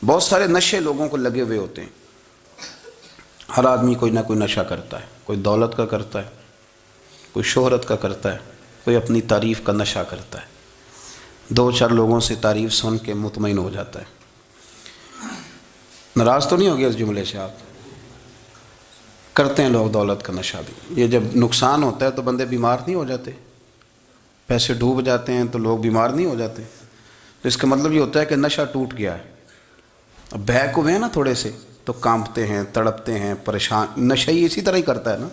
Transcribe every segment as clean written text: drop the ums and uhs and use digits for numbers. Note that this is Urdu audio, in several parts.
بہت سارے نشے لوگوں کو لگے ہوئے ہوتے ہیں. ہر آدمی کوئی نہ کوئی نشہ کرتا ہے. کوئی دولت کا کرتا ہے, کوئی شہرت کا کرتا ہے, کوئی اپنی تعریف کا نشہ کرتا ہے. دو چار لوگوں سے تعریف سن کے مطمئن ہو جاتا ہے. ناراض تو نہیں ہو گیا اس جملے سے؟ آپ کرتے ہیں لوگ دولت کا نشہ بھی. یہ جب نقصان ہوتا ہے تو بندے بیمار نہیں ہو جاتے؟ پیسے ڈوب جاتے ہیں تو لوگ بیمار نہیں ہو جاتے؟ تو اس کا مطلب یہ ہوتا ہے کہ نشہ ٹوٹ گیا ہے. اب بہک ہوئے ہیں نا تھوڑے سے تو کانپتے ہیں, تڑپتے ہیں, پریشان. نشہ ہی اسی طرح ہی کرتا ہے نا,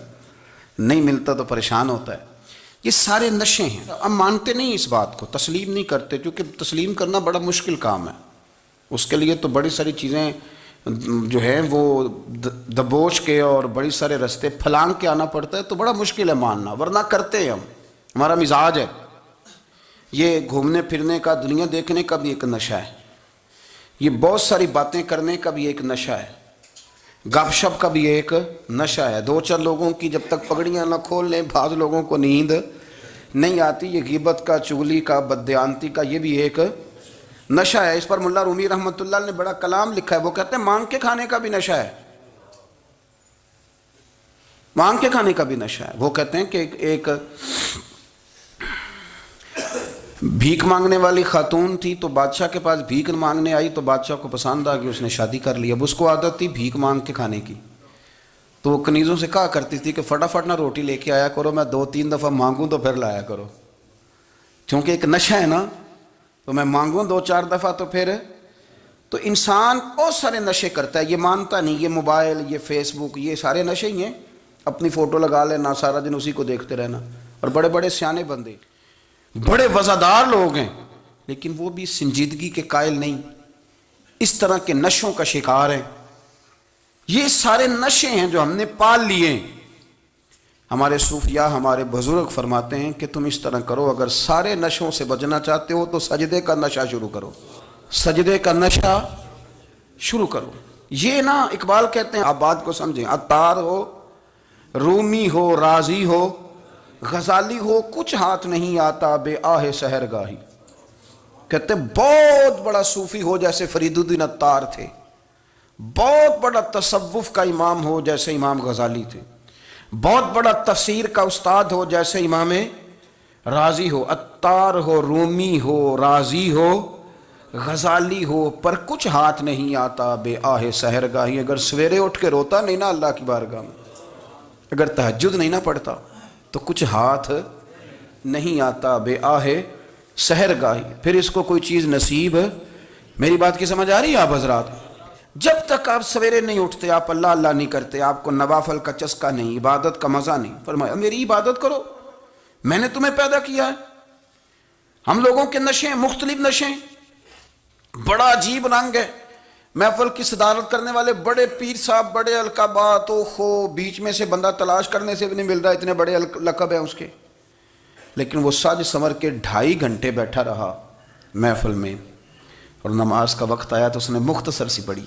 نہیں ملتا تو پریشان ہوتا ہے. یہ سارے نشے ہیں. اب مانتے نہیں اس بات کو, تسلیم نہیں کرتے, کیونکہ تسلیم کرنا بڑا مشکل کام ہے. اس کے لیے تو بڑی ساری چیزیں جو ہیں وہ دبوچ کے اور بڑی سارے رستے پھلانگ کے آنا پڑتا ہے, تو بڑا مشکل ہے ماننا, ورنہ کرتے ہیں ہم. ہمارا مزاج ہے. یہ گھومنے پھرنے کا, دنیا دیکھنے کا بھی ایک نشہ ہے. یہ بہت ساری باتیں کرنے کا بھی ایک نشہ ہے. گپ شپ کا بھی ایک نشہ ہے. دو چار لوگوں کی جب تک پگڑیاں نہ کھول لیں, بعض لوگوں کو نیند نہیں آتی. یہ غیبت کا, چغلی کا, بددیانتی کا یہ بھی ایک نشہ ہے. اس پر ملا رومی رحمۃ اللہ نے بڑا کلام لکھا ہے. وہ کہتے ہیں مانگ کے کھانے کا بھی نشہ ہے. مانگ کے کھانے کا بھی نشہ ہے. وہ کہتے ہیں کہ ایک بھیک مانگنے والی خاتون تھی, تو بادشاہ کے پاس بھیک مانگنے آئی, تو بادشاہ کو پسند آ گئی, اس نے شادی کر لی. اب اس کو عادت تھی بھیک مانگ کے کھانے کی, تو وہ کنیزوں سے کہا کرتی تھی کہ فٹافٹ نہ روٹی لے کے آیا کرو, میں 2-3 دفعہ مانگوں تو پھر لایا کرو. چونکہ ایک نشہ ہے نا, تو میں مانگوں 2-4 دفعہ تو پھر. تو انسان بہت سارے نشے کرتا ہے, یہ مانتا نہیں. یہ موبائل, یہ فیس بک, یہ سارے نشے ہی ہیں. اپنی فوٹو لگا لینا, سارا دن اسی کو دیکھتے رہنا. اور بڑے بڑے سیانے بندے, بڑے وزادار لوگ ہیں, لیکن وہ بھی سنجیدگی کے قائل نہیں, اس طرح کے نشوں کا شکار ہیں. یہ سارے نشے ہیں جو ہم نے پال لیے. ہمارے صوفیاء, ہمارے بزرگ فرماتے ہیں کہ تم اس طرح کرو, اگر سارے نشوں سے بچنا چاہتے ہو تو سجدے کا نشہ شروع کرو. سجدے کا نشہ شروع کرو. یہ نا اقبال کہتے ہیں, آپ بات کو سمجھیں, عطار ہو, رومی ہو, رازی ہو, غزالی ہو, کچھ ہاتھ نہیں آتا بے آہ سحر گاہی. کہتے بہت بڑا صوفی ہو جیسے فرید الدین عطار تھے, بہت بڑا تصوف کا امام ہو جیسے امام غزالی تھے, بہت بڑا تفسیر کا استاد ہو جیسے امام رازی ہو. عطار ہو, رومی ہو, رازی ہو, غزالی ہو, پر کچھ ہاتھ نہیں آتا بے آہ سحر گاہی. اگر سویرے اٹھ کے روتا نہیں نا اللہ کی بارگاہ میں, اگر تہجد نہیں نہ پڑھتا, تو کچھ ہاتھ نہیں آتا بے آہ سحر گاہی. پھر اس کو کوئی چیز نصیب. میری بات کی سمجھ آ رہی ہے آپ حضرات؟ جب تک آپ سویرے نہیں اٹھتے, آپ اللہ اللہ نہیں کرتے, آپ کو نوافل کا چسکا نہیں, عبادت کا مزہ نہیں. فرمایا میری عبادت کرو, میں نے تمہیں پیدا کیا ہے. ہم لوگوں کے نشے, مختلف نشے, بڑا عجیب رنگ ہے. محفل کی صدارت کرنے والے بڑے پیر صاحب, بڑے القابات, بیچ میں سے بندہ تلاش کرنے سے بھی نہیں مل رہا, اتنے بڑے لقب ہیں اس کے. لیکن وہ سج سنور کے 2.5 گھنٹے بیٹھا رہا محفل میں, اور نماز کا وقت آیا تو اس نے مختصر سی پڑھی,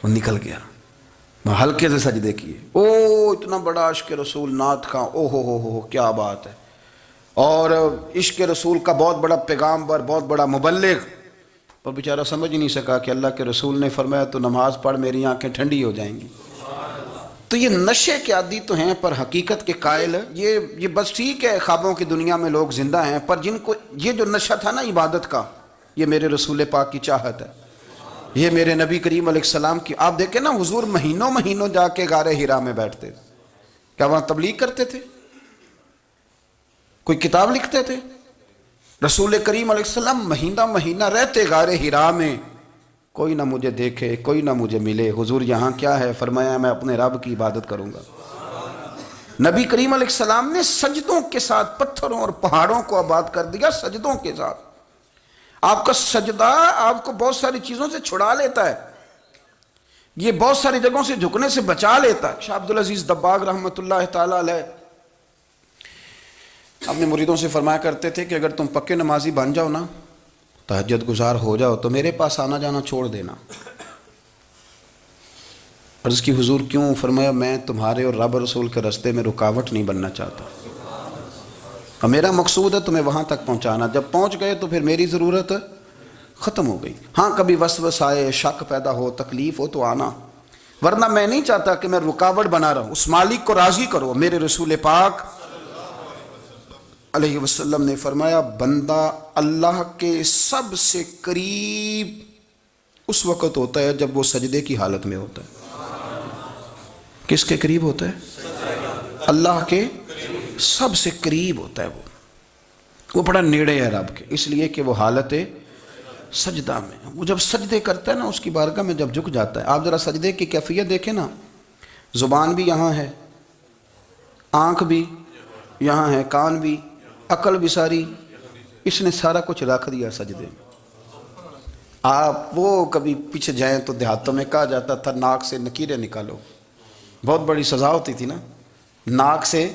وہ نکل گیا. ہلکے سے سجدے کیے. اتنا بڑا عشق رسول, نعت خواں, ہو کیا بات ہے. اور عشق رسول کا بہت بڑا پیغامبر, بہت بڑا مبلغ, اور بیچارہ سمجھ ہی نہیں سکا کہ اللہ کے رسول نے فرمایا تو نماز پڑھ, میری آنکھیں ٹھنڈی ہو جائیں گی. تو یہ نشے کے عادی تو ہیں, پر حقیقت کے قائل. یہ بس ٹھیک ہے, خوابوں کی دنیا میں لوگ زندہ ہیں, پر جن کو یہ جو نشہ تھا نا عبادت کا, یہ میرے رسول پاک کی چاہت ہے, یہ میرے نبی کریم علیہ السلام کی. آپ دیکھیں نا, حضور مہینوں جا کے غار حرا میں بیٹھتے تھے. کیا وہاں تبلیغ کرتے تھے؟ کوئی کتاب لکھتے تھے؟ رسول کریم علیہ السلام مہینہ رہتے غار حرا میں. کوئی نہ مجھے دیکھے, کوئی نہ مجھے ملے, حضور یہاں کیا ہے؟ فرمایا میں اپنے رب کی عبادت کروں گا. نبی کریم علیہ السلام نے سجدوں کے ساتھ پتھروں اور پہاڑوں کو آباد کر دیا, سجدوں کے ساتھ. آپ کا سجدہ آپ کو بہت ساری چیزوں سے چھڑا لیتا ہے, یہ بہت ساری جگہوں سے جھکنے سے بچا لیتا ہے. شاہ عبدالعزیز دباغ رحمۃ اللہ تعالی علیہ اپنے مریدوں سے فرمایا کرتے تھے کہ اگر تم پکے نمازی بن جاؤ نا, تہجد گزار ہو جاؤ, تو میرے پاس آنا جانا چھوڑ دینا. عرض کی حضور کیوں؟ فرمایا میں تمہارے اور رب رسول کے راستے میں رکاوٹ نہیں بننا چاہتا, اور میرا مقصود ہے تمہیں وہاں تک پہنچانا. جب پہنچ گئے تو پھر میری ضرورت ختم ہو گئی. ہاں کبھی وسوسہ آئے، شک پیدا ہو، تکلیف ہو تو آنا، ورنہ میں نہیں چاہتا کہ میں رکاوٹ بنا رہا ہوں. اس مالک کو راضی کرو. میرے رسول پاک علیہ وسلم نے فرمایا بندہ اللہ کے سب سے قریب اس وقت ہوتا ہے جب وہ سجدے کی حالت میں ہوتا ہے. کس کے قریب ہوتا ہے؟ اللہ کے سب سے قریب ہوتا ہے. وہ بڑا نیڑے ہے رب کے، اس لیے کہ وہ حالت سجدہ میں. وہ جب سجدے کرتا ہے نا، اس کی بارگاہ میں جب جھک جاتا ہے. آپ ذرا سجدے کی کیفیت دیکھیں نا، زبان بھی یہاں ہے، آنکھ بھی یہاں ہے، کان بھی، عقل بھی ساری، اس نے سارا کچھ رکھ دیا سجدے میں. آپ وہ کبھی پیچھے جائیں تو دیہاتوں میں کہا جاتا تھا ناک سے نکیرے نکالو، بہت بڑی سزا ہوتی تھی نا، ناک سے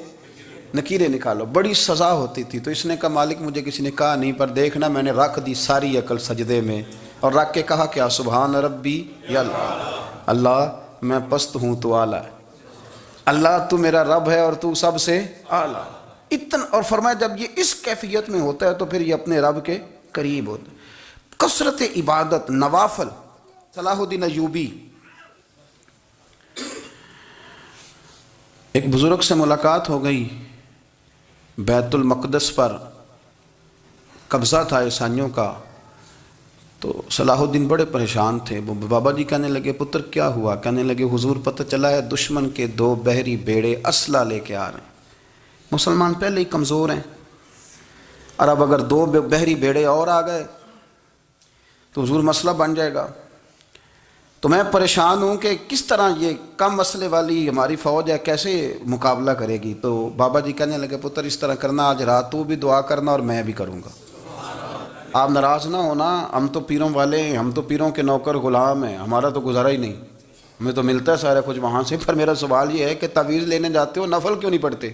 نکیرے نکالو، بڑی سزا ہوتی تھی. تو اس نے کہا مالک مجھے کسی نے کہا نہیں، پر دیکھنا میں نے رکھ دی ساری عقل سجدے میں، اور رکھ کے کہا کیا سبحان ربی یا اللہ، اللہ میں پست ہوں تو اعلیٰ ہے، اللہ تو میرا رب ہے اور تو سب سے اعلیٰ. اتنا، اور فرمایا جب یہ اس کیفیت میں ہوتا ہے تو پھر یہ اپنے رب کے قریب ہوتا ہے. کثرت عبادت، نوافل. صلاح الدین ایوبی، ایک بزرگ سے ملاقات ہو گئی، بیت المقدس پر قبضہ تھا عیسائیوں کا. تو صلاح الدین بڑے پریشان تھے. وہ بابا جی کہنے لگے پتر کیا ہوا؟ کہنے لگے حضور پتہ چلا ہے دشمن کے 2 بحری بیڑے اسلحہ لے کے آ رہے ہیں. مسلمان پہلے ہی کمزور ہیں، اور اب اگر 2 بحری بیڑے اور آ گئے تو حضور مسئلہ بن جائے گا. تو میں پریشان ہوں کہ کس طرح یہ کم مسئلے والی ہماری فوج ہے کیسے مقابلہ کرے گی. تو بابا جی کہنے لگے پتر اس طرح کرنا، آج رات تو بھی دعا کرنا اور میں بھی کروں گا. آپ ناراض نہ ہونا، ہم تو پیروں والے ہیں، ہم تو پیروں کے نوکر غلام ہیں، ہمارا تو گزارا ہی نہیں، ہمیں تو ملتا ہے سارا کچھ وہاں سے. پر میرا سوال یہ ہے کہ تعویذ لینے جاتے ہو نفل کیوں نہیں پڑھتے؟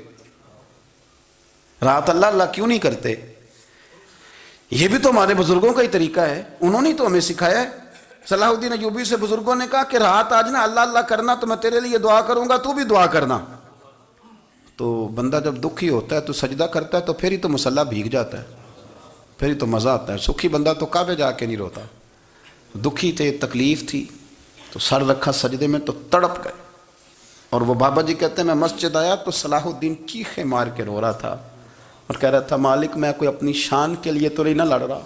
رات اللہ اللہ کیوں نہیں کرتے؟ یہ بھی تو ہمارے بزرگوں کا ہی طریقہ ہے، انہوں نے تو ہمیں سکھایا ہے. صلاح الدین ایوبی سے بزرگوں نے کہا کہ رات آج نا اللہ اللہ کرنا تو میں تیرے لیے دعا کروں گا، تو بھی دعا کرنا. تو بندہ جب دکھی ہوتا ہے تو سجدہ کرتا ہے تو پھر ہی تو مصلی بھیگ جاتا ہے، پھر ہی تو مزہ آتا ہے. سکھی بندہ تو کعبے جا کے نہیں روتا. دکھی تھے، تکلیف تھی، تو سر رکھا سجدے میں تو تڑپ گئے. اور وہ بابا جی کہتے ہیں میں مسجد آیا تو صلاح الدین چیخیں مار کے رو رہا تھا اور کہہ رہا تھا مالک میں کوئی اپنی شان کے لیے تو نہیں نہ لڑ رہا،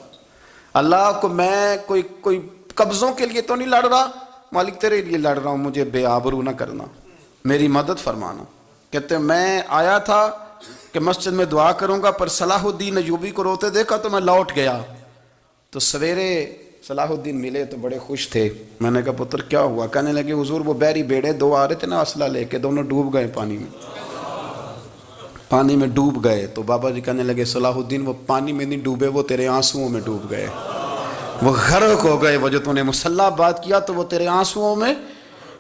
اللہ کو میں کوئی قبضوں کے لیے تو نہیں لڑ رہا، مالک تیرے لیے لڑ رہا ہوں، مجھے بے آبرو نہ کرنا، میری مدد فرمانا. کہتے ہیں میں آیا تھا کہ مسجد میں دعا کروں گا، پر صلاح الدین ایوبی کو روتے دیکھا تو میں لوٹ گیا. تو سویرے صلاح الدین ملے تو بڑے خوش تھے. میں نے کہا پتر کیا ہوا؟ کہنے لگے حضور وہ بحری بیڑے 2 آ رہے تھے نا اسلحہ لے کے، دونوں ڈوب گئے پانی میں ڈوب گئے. تو بابا جی کہنے لگے صلاح الدین وہ پانی میں نہیں ڈوبے، وہ تیرے آنسوؤں میں ڈوب گئے، وہ غرق ہو گئے. وہ جو تو نے مصلی بات کیا تو وہ تیرے آنسوؤں میں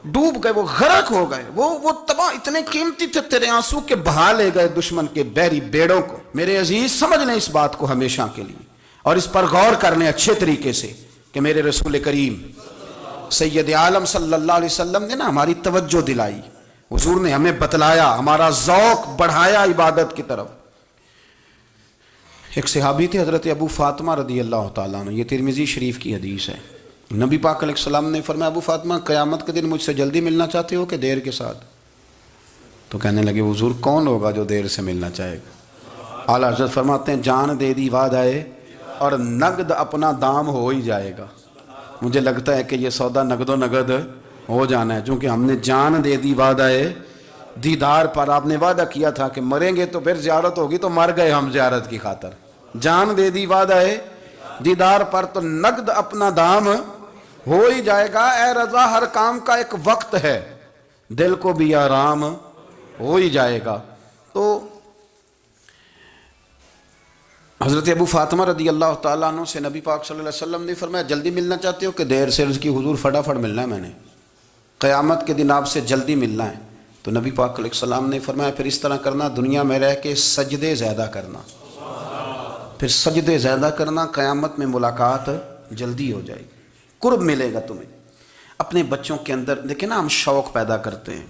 ڈوب گئے، وہ غرق ہو گئے، وہ تباہ، اتنے قیمتی تھے تیرے آنسو کے بہا لے گئے دشمن کے بحری بیڑوں کو. میرے عزیز سمجھ لیں اس بات کو ہمیشہ کے لیے، اور اس پر غور کر لیں اچھے طریقے سے کہ میرے رسول کریم سید عالم صلی اللہ علیہ وسلم نے نا ہماری توجہ دلائی، حضور نے ہمیں بتلایا، ہمارا ذوق بڑھایا عبادت کی طرف. ایک صحابی تھے حضرت ابو فاطمہ رضی اللہ تعالیٰ عنہ، یہ ترمذی شریف کی حدیث ہے. نبی پاک علیہ السلام نے فرمایا ابو فاطمہ قیامت کے دن مجھ سے جلدی ملنا چاہتے ہو کہ دیر کے ساتھ؟ تو کہنے لگے حضور کون ہوگا جو دیر سے ملنا چاہے گا؟ اعلیٰ حضرت فرماتے ہیں جان دے دی وعد آئے اور نقد اپنا دام ہو ہی جائے گا. مجھے لگتا ہے کہ یہ سودا نقد و نقد ہو جانا ہے، چونکہ ہم نے جان دے دی وعد آئے دیدار پر. آپ نے وعدہ کیا تھا کہ مریں گے تو پھر زیارت ہوگی، تو مر گئے ہم زیارت کی خاطر. جان دے دی وعدہ آئے دیدار پر تو نقد اپنا دام ہو ہی جائے گا. اے رضا ہر کام کا ایک وقت ہے، دل کو بھی آرام ہو ہی جائے گا. تو حضرت ابو فاطمہ رضی اللہ تعالیٰ عنہ سے نبی پاک صلی اللہ علیہ وسلم نے فرمایا جلدی ملنا چاہتے ہو کہ دیر سے؟ عرض کی حضور فٹافٹ ملنا ہے، میں نے قیامت کے دن آپ سے جلدی ملنا ہے. تو نبی پاک علیہ السلام نے فرمایا پھر اس طرح کرنا، دنیا میں رہ کے سجدے زیادہ کرنا، پھر سجدے زیادہ کرنا، قیامت میں ملاقات جلدی ہو جائے گی، قرب ملے گا تمہیں. اپنے بچوں کے اندر دیکھیں نا، ہم شوق پیدا کرتے ہیں،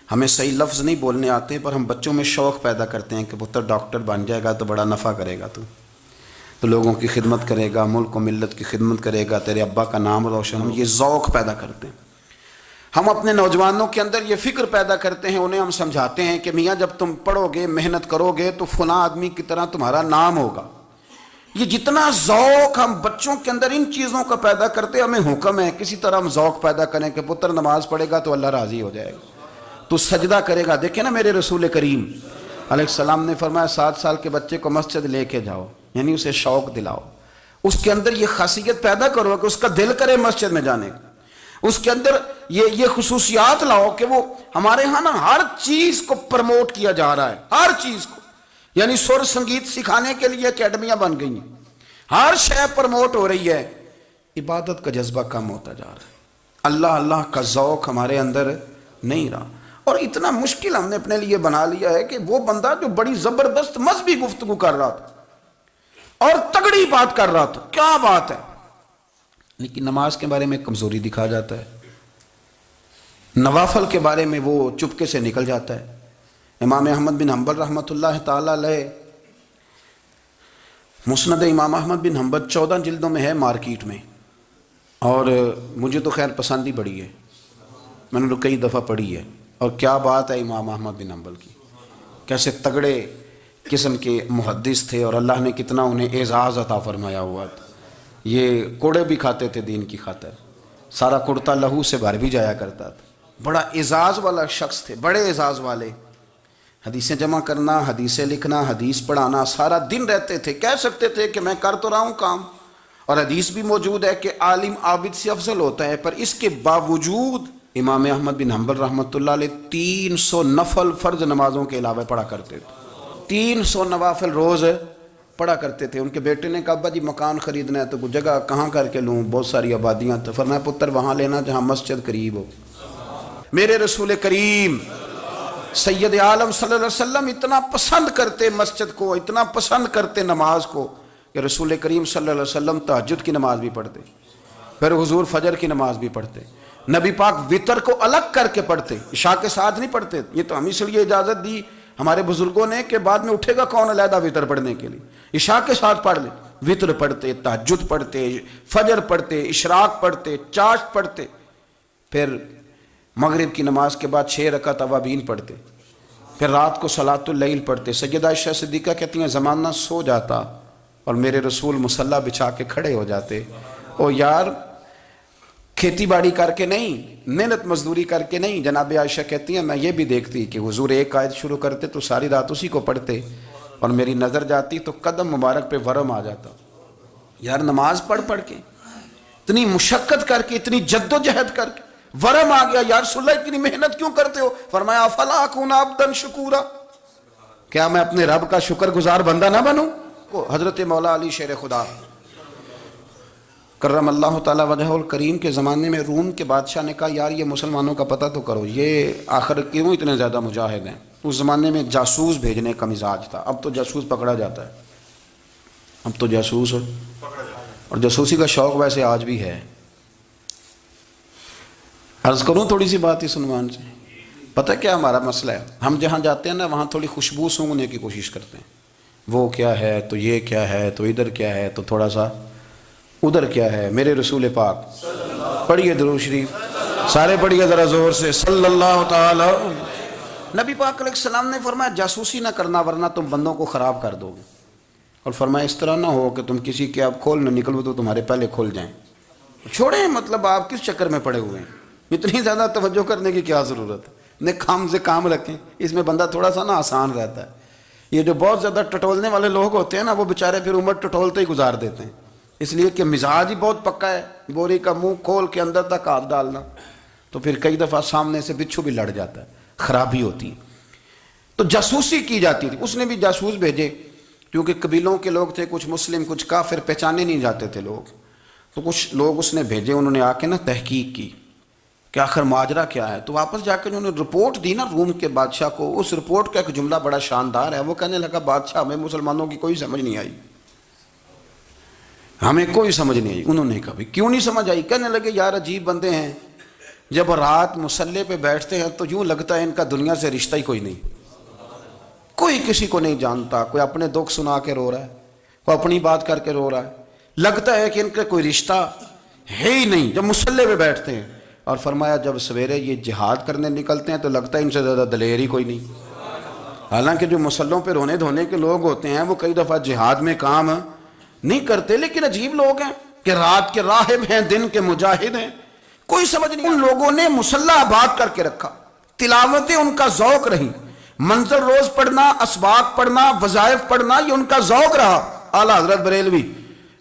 ہمیں صحیح لفظ نہیں بولنے آتے پر ہم بچوں میں شوق پیدا کرتے ہیں کہ پتر ڈاکٹر بن جائے گا تو بڑا نفع کرے گا تو تو لوگوں کی خدمت کرے گا، ملک و ملت کی خدمت کرے گا، تیرے ابا کا نام روشن ہو۔ یہ ذوق پیدا کرتے ہیں ہم اپنے نوجوانوں کے اندر، یہ فکر پیدا کرتے ہیں، انہیں ہم سمجھاتے ہیں کہ میاں جب تم پڑھو گے، محنت کرو گے تو فلاں آدمی کی طرح تمہارا نام ہوگا۔ یہ جتنا ذوق ہم بچوں کے اندر ان چیزوں کا پیدا کرتے، ہمیں حکم ہے کسی طرح ہم ذوق پیدا کریں کہ پتر نماز پڑھے گا تو اللہ راضی ہو جائے گا، تو سجدہ کرے گا۔ دیکھیں نا میرے رسول کریم علیہ السلام نے فرمایا 7 سال کے بچے کو مسجد لے کے جاؤ، یعنی اسے شوق دلاؤ، اس کے اندر یہ خاصیت پیدا کرو کہ اس کا دل کرے مسجد میں جانے کا، اس کے اندر یہ خصوصیات لاؤ کہ وہ ہمارے ہاں نا ہر چیز کو پروموٹ کیا جا رہا ہے، ہر چیز کو، یعنی سر سنگیت سکھانے کے لیے اکیڈمیاں بن گئی ہیں، ہر شے پروموٹ ہو رہی ہے، عبادت کا جذبہ کم ہوتا جا رہا ہے، اللہ اللہ کا ذوق ہمارے اندر نہیں رہا۔ اور اتنا مشکل ہم نے اپنے لیے بنا لیا ہے کہ وہ بندہ جو بڑی زبردست مذہبی گفتگو کر رہا تھا اور تگڑی بات کر رہا تھا، کیا بات ہے، لیکن نماز کے بارے میں کمزوری دکھا جاتا ہے، نوافل کے بارے میں وہ چپکے سے نکل جاتا ہے۔ امام احمد بن حنبل رحمۃ اللہ تعالی علیہ، مسند امام احمد بن حنبل 14 جلدوں میں ہے مارکیٹ میں، اور مجھے تو خیر پسند ہی بڑی ہے، میں نے تو کئی دفعہ پڑھی ہے، اور کیا بات ہے امام احمد بن حنبل کی، کیسے تگڑے قسم کے محدث تھے، اور اللہ نے کتنا انہیں اعزاز عطا فرمایا ہوا تھا۔ یہ کوڑے بھی کھاتے تھے دین کی خاطر، سارا کرتا لہو سے بھر بھی جایا کرتا تھا، بڑا اعزاز والا شخص تھے، بڑے اعزاز والے، حدیثیں جمع کرنا، حدیثیں لکھنا، حدیث پڑھانا، سارا دن رہتے تھے، کہہ سکتے تھے کہ میں کر تو رہا ہوں کام، اور حدیث بھی موجود ہے کہ عالم عابد سے افضل ہوتا ہے، پر اس کے باوجود امام احمد بن حنبل رحمۃ اللہ علیہ 300 نفل فرض نمازوں کے علاوہ پڑھا کرتے تھے، 300 نوافل روز پڑھا کرتے تھے۔ ان کے بیٹے نے کہا ابا جی مکان خریدنا ہے تو کوئی جگہ کہاں کر کے لوں، بہت ساری آبادیاں، تو فرمایا پتر وہاں لینا جہاں مسجد قریب ہو۔ میرے رسول کریم سید عالم صلی اللہ علیہ وسلم اتنا پسند کرتے مسجد کو، اتنا پسند کرتے نماز کو، کہ رسول کریم صلی اللہ علیہ وسلم تہجد کی نماز بھی پڑھتے، پھر حضور فجر کی نماز بھی پڑھتے، نبی پاک وتر کو الگ کر کے پڑھتے، عشاء کے ساتھ نہیں پڑھتے۔ یہ تو ہم اس لیے اجازت دی ہمارے بزرگوں نے کہ بعد میں اٹھے گا کون علیحدہ وتر پڑھنے کے لیے، عشاء کے ساتھ پڑھ لے، وتر پڑھتے، تہجد پڑھتے، فجر پڑھتے، اشراق پڑھتے، چاشت پڑھتے، پھر مغرب کی نماز کے بعد 6 رکعت اوابین پڑھتے، پھر رات کو صلاۃ اللیل پڑھتے۔ سیدہ عائشہ صدیقہ کہتی ہیں زمانہ سو جاتا اور میرے رسول مصلی بچھا کے کھڑے ہو جاتے، او یار کھیتی باڑی کر کے نہیں، محنت مزدوری کر کے نہیں۔ جناب عائشہ کہتی ہیں میں یہ بھی دیکھتی کہ حضور ایک آیت شروع کرتے تو ساری رات اسی کو پڑھتے، اور میری نظر جاتی تو قدم مبارک پہ ورم آ جاتا، یار نماز پڑھ پڑھ کے اتنی مشقت کر کے، اتنی جد و جہد کر کے ورم آ گیا، یا رسول اللہ اتنی محنت کیوں کرتے ہو؟ فرمایا افلا اکون عبدا شکورا، کیا میں اپنے رب کا شکر گزار بندہ نہ بنوں؟ حضرت مولا علی شیر خدا کرم اللہ تعالی وجہہ الکریم کے زمانے میں روم کے بادشاہ نے کہا یار یہ مسلمانوں کا پتہ تو کرو، یہ آخر کیوں اتنے زیادہ مجاہد ہیں؟ اس زمانے میں جاسوس بھیجنے کا مزاج تھا، اب تو جاسوس پکڑا جاتا ہے، اب تو جاسوس، اور جاسوسی کا شوق ویسے آج بھی ہے۔ عرض کروں تھوڑی سی بات اس عنوان سے، پتہ کیا ہمارا مسئلہ ہے؟ ہم جہاں جاتے ہیں نا وہاں تھوڑی خوشبو سونگنے کی کوشش کرتے ہیں، وہ کیا ہے تو یہ کیا ہے تو ادھر کیا ہے تو تھوڑا سا ادھر کیا ہے۔ میرے رسول پاک پڑھیے درود شریف، سارے پڑھیے ذرا زور سے، صلی اللہ تعالی۔ نبی پاک علیہ السلام نے فرمایا جاسوسی نہ کرنا ورنہ تم بندوں کو خراب کر دو گے، اور فرمایا اس طرح نہ ہو کہ تم کسی کے آپ کھول نہ نکلو تو تمہارے پہلے کھول جائیں۔ چھوڑیں، مطلب آپ کس چکر میں پڑے ہوئے ہیں، اتنی زیادہ توجہ کرنے کی کیا ضرورت ہے؟ نے کام سے کام رکھیں، اس میں بندہ تھوڑا سا نا آسان رہتا ہے۔ یہ جو بہت زیادہ ٹٹولنے والے لوگ ہوتے ہیں نا وہ بیچارے پھر عمر ٹٹولتے ہی گزار دیتے ہیں، اس لیے کہ مزاج ہی بہت پکا ہے، بوری کا منہ کھول کے اندر تک ہاتھ ڈالنا، تو پھر کئی دفعہ سامنے سے بچھو بھی لڑ جاتا ہے، خرابی ہوتی ہے۔ تو جاسوسی کی جاتی تھی، اس نے بھی جاسوس بھیجے، کیونکہ قبیلوں کے لوگ تھے، کچھ مسلم کچھ کافر، پہچانے نہیں جاتے تھے لوگ، تو کچھ لوگ اس نے بھیجے، انہوں نے آ کے نا تحقیق کی کہ آخر ماجرا کیا ہے۔ تو واپس جا کے انہوں نے رپورٹ دی نا روم کے بادشاہ کو، اس رپورٹ کا ایک جملہ بڑا شاندار ہے، وہ کہنے لگا بادشاہ ہمیں مسلمانوں کی کوئی سمجھ نہیں آئی، ہمیں کوئی سمجھ نہیں آئی۔ انہوں نے کہا بھی کیوں نہیں سمجھ آئی؟ کہنے لگے یار عجیب بندے ہیں، جب رات مصلے پہ بیٹھتے ہیں تو یوں لگتا ہے ان کا دنیا سے رشتہ ہی کوئی نہیں، کوئی کسی کو نہیں جانتا، کوئی اپنے دکھ سنا کے رو رہا ہے، وہ اپنی بات کر کے رو رہا ہے، لگتا ہے کہ ان کا کوئی رشتہ ہے ہی نہیں جب مصلے پہ بیٹھتے ہیں. اور فرمایا جب سویرے یہ جہاد کرنے نکلتے ہیں تو لگتا ہے ان سے زیادہ دلیر ہی کوئی نہیں. حالانکہ جو مسلوں پہ رونے دھونے کے لوگ ہوتے ہیں وہ کئی دفعہ جہاد میں کام نہیں کرتے، لیکن عجیب لوگ ہیں کہ رات کے راہب ہیں، دن کے مجاہد ہیں. کوئی سمجھ نہیں. ان لوگوں نے مصلی آباد کر کے رکھا، تلاوتیں ان کا ذوق رہی، منزل روز پڑھنا، اسباق پڑھنا، وظائف پڑھنا، یہ ان کا ذوق رہا. اعلیٰ حضرت بریلوی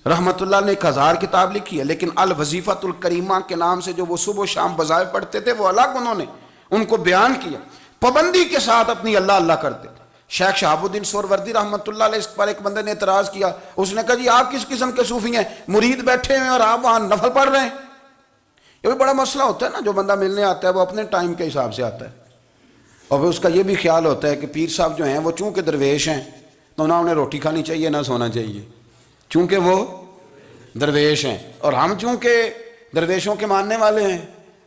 رحمت اللہ نے 1000 کتاب لکھی ہے، لیکن الوظیفۃ الکریمہ کے نام سے جو وہ صبح و شام وظائف پڑھتے تھے وہ الگ انہوں نے ان کو بیان کیا، پابندی کے ساتھ اپنی اللہ اللہ کرتے تھے. شیخ شہاب الدین سہروردی رحمت اللہ علیہ اس پر ایک بندے نے اعتراض کیا. اس نے کہا جی آپ کس قسم کے صوفی ہیں، مرید بیٹھے ہیں اور آپ وہاں نفل پڑھ رہے ہیں. یہ بھی بڑا مسئلہ ہوتا ہے نا، جو بندہ ملنے آتا ہے وہ اپنے ٹائم کے حساب سے آتا ہے، اور پھر اس کا یہ بھی خیال ہوتا ہے کہ پیر صاحب جو ہیں وہ چونکہ درویش ہیں تو نہ انہیں روٹی کھانی چاہیے نہ سونا چاہیے، چونکہ وہ درویش ہیں، اور ہم چونکہ درویشوں کے ماننے والے ہیں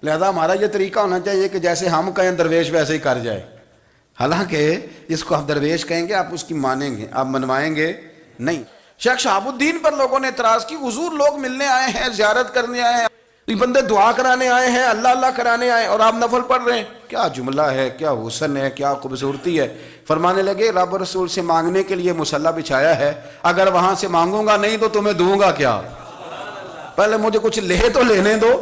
لہذا ہمارا یہ طریقہ ہونا چاہیے کہ جیسے ہم کہیں درویش ویسے ہی کر جائے. حالانکہ جس کو آپ درویش کہیں گے آپ اس کی مانیں گے، آپ منوائیں گے نہیں. شیخ شہاب الدین پر لوگوں نے اعتراض کی، حضور لوگ ملنے آئے ہیں، زیارت کرنے آئے ہیں، یہ بندے دعا کرانے آئے ہیں، اللہ اللہ کرانے آئے اور آپ نفل پڑھ رہے ہیں. کیا جملہ ہے، کیا حسن ہے، کیا خوبصورتی ہے. فرمانے لگے رب رسول سے مانگنے کے لیے مصلی بچھایا ہے، اگر وہاں سے مانگوں گا نہیں تو تمہیں دوں گا کیا؟ پہلے مجھے کچھ لے تو لینے دو،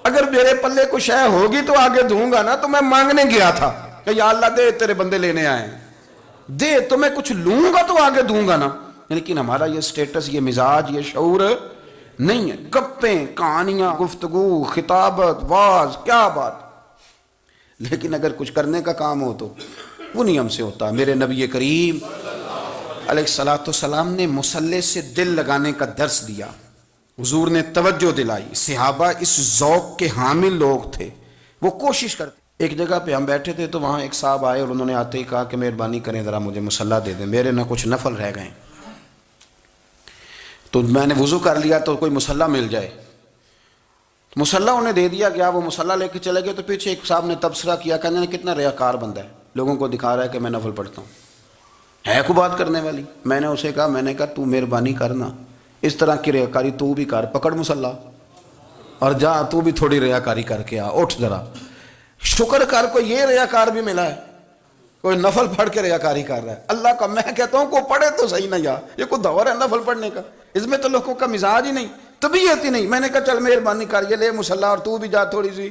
اگر میرے پلے کچھ ہے ہوگی تو آگے دوں گا نا. تو میں مانگنے گیا تھا کہ یا اللہ دے، تیرے بندے لینے آئے ہیں، دے تو میں کچھ لوں گا تو آگے دوں گا نا. لیکن ہمارا یہ سٹیٹس، یہ مزاج، یہ شعور نہیں ہے. گپیں، کہانیاں، گفتگو، خطابت، واز، کیا بات. لیکن اگر کچھ کرنے کا کام ہو تو وہ نہیں ہم سے ہوتا. میرے نبی کریم علیہ الصلوۃ والسلام نے مصلی سے دل لگانے کا درس دیا، حضور نے توجہ دلائی. صحابہ اس ذوق کے حامل لوگ تھے، وہ کوشش کرتے. ایک جگہ پہ ہم بیٹھے تھے تو وہاں ایک صاحب آئے اور انہوں نے آتے ہی کہا کہ مہربانی کریں ذرا مجھے مصلی دے دیں، میرے نہ کچھ نفل رہ گئے. تو میں نے وضو کر لیا تو کوئی مصلی مل جائے. مصلی انہیں دے دیا گیا، وہ مصلی لے کے چلے گئے. تو پیچھے ایک صاحب نے تبصرہ کیا، کہنے نے کتنا ریاکار بندہ ہے، لوگوں کو دکھا رہا ہے کہ میں نفل پڑھتا ہوں، ہے کوئی بات کرنے والی. میں نے اسے کہا، میں نے کہا تو مہربانی کرنا، اس طرح کی ریاکاری تو بھی کر، پکڑ مصلی اور جا تو بھی تھوڑی ریاکاری کر کے آ، اٹھ ذرا شکر کر. کوئی یہ ریاکار بھی ملا ہے، کوئی نفل پڑھ کے ریاکاری کر رہا ہے. اللہ کا میں کہتا ہوں کو پڑھے تو صحیح نہ، یار یہ کوئی دور ہے نفل پڑھنے کا؟ اس میں تو لوگوں کا مزاج ہی نہیں، طبیعت ہی نہیں. میں نے کہا چل مہربانی کر یہ لے مصلی اور تو بھی جا تھوڑی سی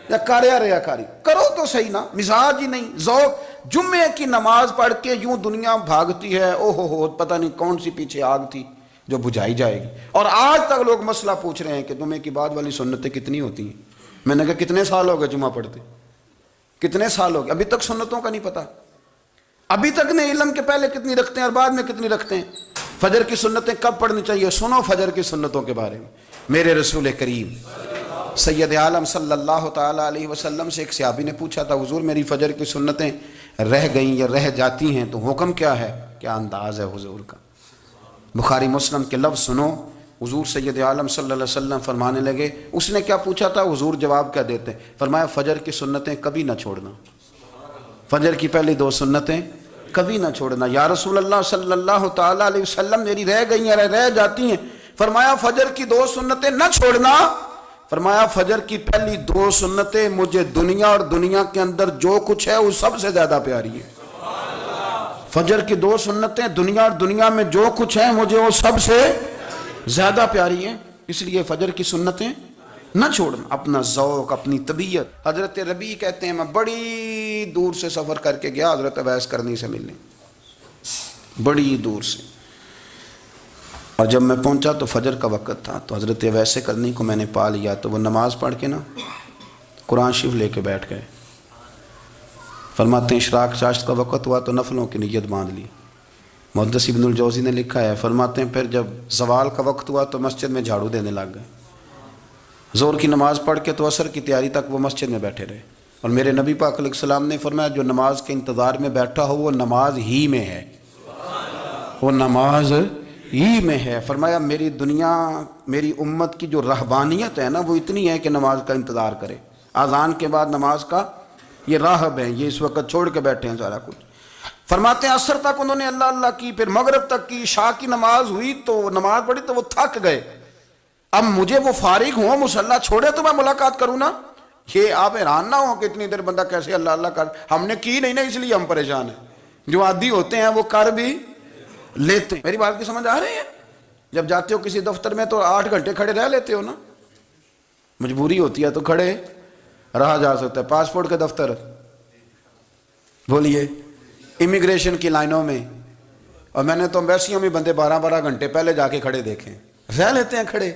یا کر یا ریاکاری کرو تو صحیح نا. مزاج ہی نہیں، ذوق. جمعے کی نماز پڑھ کے یوں دنیا بھاگتی ہے، او ہو پتہ نہیں کون سی پیچھے آگ تھی جو بجھائی جائے گی. اور آج تک لوگ مسئلہ پوچھ رہے ہیں کہ جمعے کی بعد والی سنتیں کتنی ہوتی ہیں. میں نے کہا کتنے سال ہو گئے جمعہ پڑھتے، کتنے سال ہو گئے، ابھی تک سنتوں کا نہیں پتا. ابھی تک نے علم کے پہلے کتنی رکھتے ہیں اور بعد میں کتنی رکھتے ہیں. فجر کی سنتیں کب پڑھنی چاہیے، سنو فجر کی سنتوں کے بارے میں. میرے رسول کریم سید عالم صلی اللہ تعالیٰ علیہ وسلم سے ایک صحابی نے پوچھا تھا، حضور میری فجر کی سنتیں رہ گئیں یا رہ جاتی ہیں تو حکم کیا ہے؟ کیا انداز ہے حضور کا. بخاری مسلم کے لفظ سنو. حضور سید عالم صلی اللہ علیہ وسلم فرمانے لگے، اس نے کیا پوچھا تھا، حضور جواب کیا دیتے؟ فرمایا فجر کی سنتیں کبھی نہ چھوڑنا، فجر کی پہلی 2 سنتیں کبھی نہ چھوڑنا. یا رسول اللہ صلی اللہ تعالیٰ علیہ وسلم میری رہ گئی ہیں، رہ جاتی ہیں. فرمایا فجر کی 2 سنتیں نہ چھوڑنا. فرمایا فجر کی پہلی 2 سنتیں مجھے دنیا اور دنیا کے اندر جو کچھ ہے وہ سب سے زیادہ پیاری ہے. فجر کی 2 سنتیں دنیا اور دنیا میں جو کچھ ہیں مجھے وہ سب سے زیادہ پیاری ہیں، اس لیے فجر کی سنتیں نہ چھوڑنا. اپنا ذوق، اپنی طبیعت. حضرت ربیع کہتے ہیں میں بڑی دور سے سفر کر کے گیا حضرت اویس کرنی سے ملنے، بڑی دور سے. اور جب میں پہنچا تو فجر کا وقت تھا، تو حضرت اویس کرنی کو میں نے پا لیا. تو وہ نماز پڑھ کے نا قرآن شریف لے کے بیٹھ گئے. فرماتے ہیں اشراق چاشت کا وقت ہوا تو نفلوں کی نیت باندھ لی. محدث ابن الجوزی نے لکھا ہے، فرماتے ہیں پھر جب زوال کا وقت ہوا تو مسجد میں جھاڑو دینے لگ گئے. زور کی نماز پڑھ کے تو عصر کی تیاری تک وہ مسجد میں بیٹھے رہے. اور میرے نبی پاک علیہ السلام نے فرمایا جو نماز کے انتظار میں بیٹھا ہو وہ نماز ہی میں ہے، وہ نماز ہی میں ہے. فرمایا میری دنیا، میری امت کی جو رہبانیت ہے نا وہ اتنی ہے کہ نماز کا انتظار کرے. اذان کے بعد نماز کا یہ راہب ہیں، یہ اس وقت چھوڑ کے بیٹھے ہیں سارا کچھ. فرماتے ہیں عصر تک انہوں نے اللہ اللہ کی، پھر مغرب تک کی، عشاء کی نماز ہوئی تو نماز پڑھی تو وہ تھک گئے، اب مجھے وہ فارغ ہوں مصلی چھوڑے تو میں ملاقات کروں نا۔ یہ آپ حیران نہ ہو کہ اتنی دیر بندہ کیسے اللہ اللہ کر، ہم نے کی نہیں نا اس لیے ہم پریشان ہیں، جو عادی ہوتے ہیں وہ کر بھی لیتے ہیں۔ میری بات کی سمجھ آ رہی ہے؟ جب جاتے ہو کسی دفتر میں تو 8 گھنٹے کھڑے رہ لیتے ہو نا، مجبوری ہوتی ہے تو کھڑے رہا جا سکتا ہے۔ پاسپورٹ کے دفتر بولیے، امیگریشن کی لائنوں میں، اور میں نے تو ایمبیسیوں میں بندے 12 گھنٹے پہلے جا کے کھڑے دیکھیں، رہ لیتے ہیں کھڑے۔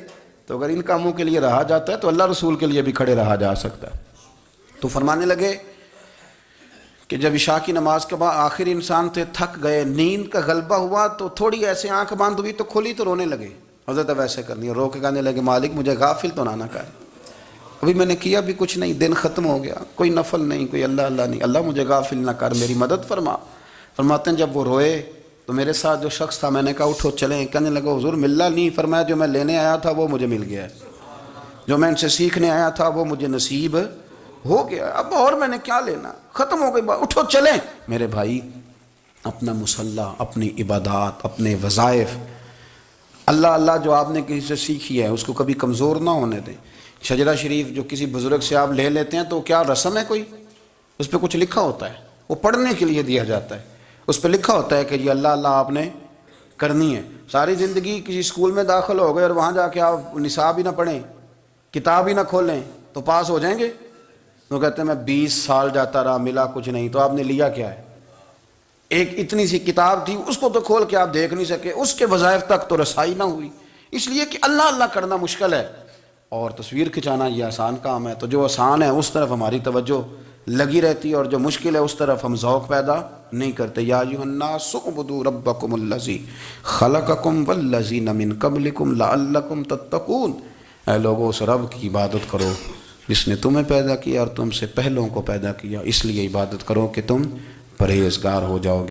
تو اگر ان کاموں کے لیے رہا جاتا ہے تو اللہ رسول کے لیے بھی کھڑے رہا جا سکتا ہے۔ تو فرمانے لگے کہ جب عشاء کی نماز کے بعد آخر انسان تھے، تھک گئے، نیند کا غلبہ ہوا تو تھوڑی ایسے آنکھ بند ہوئی تو کھلی تو رونے لگے۔ حضرت ویسے کرنی ہے، رو کے کہنے لگے مالک مجھے غافل تو نہ کر، ابھی میں نے کیا بھی کچھ نہیں، دن ختم ہو گیا، کوئی نفل نہیں، کوئی اللہ اللہ نہیں، اللہ مجھے غافل نہ کر، میری مدد فرما۔ فرماتے ہیں جب وہ روئے تو میرے ساتھ جو شخص تھا، میں نے کہا اٹھو چلیں، کہنے لگا حضور ملا نہیں، فرمایا جو میں لینے آیا تھا وہ مجھے مل گیا ہے، جو میں ان سے سیکھنے آیا تھا وہ مجھے نصیب ہو گیا، اب اور میں نے کیا لینا، ختم ہو گئی بات، اٹھو چلیں۔ میرے بھائی اپنا مصلی، اپنی عبادات، اپنے وظائف، اللہ اللہ جو آپ نے کسی سے سیکھی ہے اس کو کبھی کمزور نہ ہونے دیں۔ شجرہ شریف جو کسی بزرگ سے آپ لے لیتے ہیں تو کیا رسم ہے کوئی؟ اس پہ کچھ لکھا ہوتا ہے، وہ پڑھنے کے لیے دیا جاتا ہے، اس پہ لکھا ہوتا ہے کہ یہ اللہ اللہ آپ نے کرنی ہے۔ ساری زندگی کسی اسکول میں داخل ہو گئے اور وہاں جا کے آپ نصاب ہی نہ پڑھیں، کتاب ہی نہ کھولیں تو پاس ہو جائیں گے؟ وہ کہتے ہیں میں 20 سال جاتا رہا ملا کچھ نہیں، تو آپ نے لیا کیا ہے؟ ایک اتنی سی کتاب تھی، اس کو تو کھول کے آپ دیکھ نہیں سکے، اس کے وظائف تک تو رسائی نہ ہوئی، اس لیے کہ اللہ اللہ کرنا مشکل ہے اور تصویر کھنچانا یہ آسان کام ہے۔ تو جو آسان ہے اس طرف ہماری توجہ لگی رہتی ہے اور جو مشکل ہے اس طرف ہم ذوق پیدا نہیں کرتے۔ یا ایھا الناس اعبدوا ربکم الذی خلقکم والذین من قبلکم لعلکم تتقون، اے لوگو اس رب کی عبادت کرو جس نے تمہیں پیدا کیا اور تم سے پہلوں کو پیدا کیا، اس لیے عبادت کرو کہ تم پرہیزگار ہو جاؤ گے۔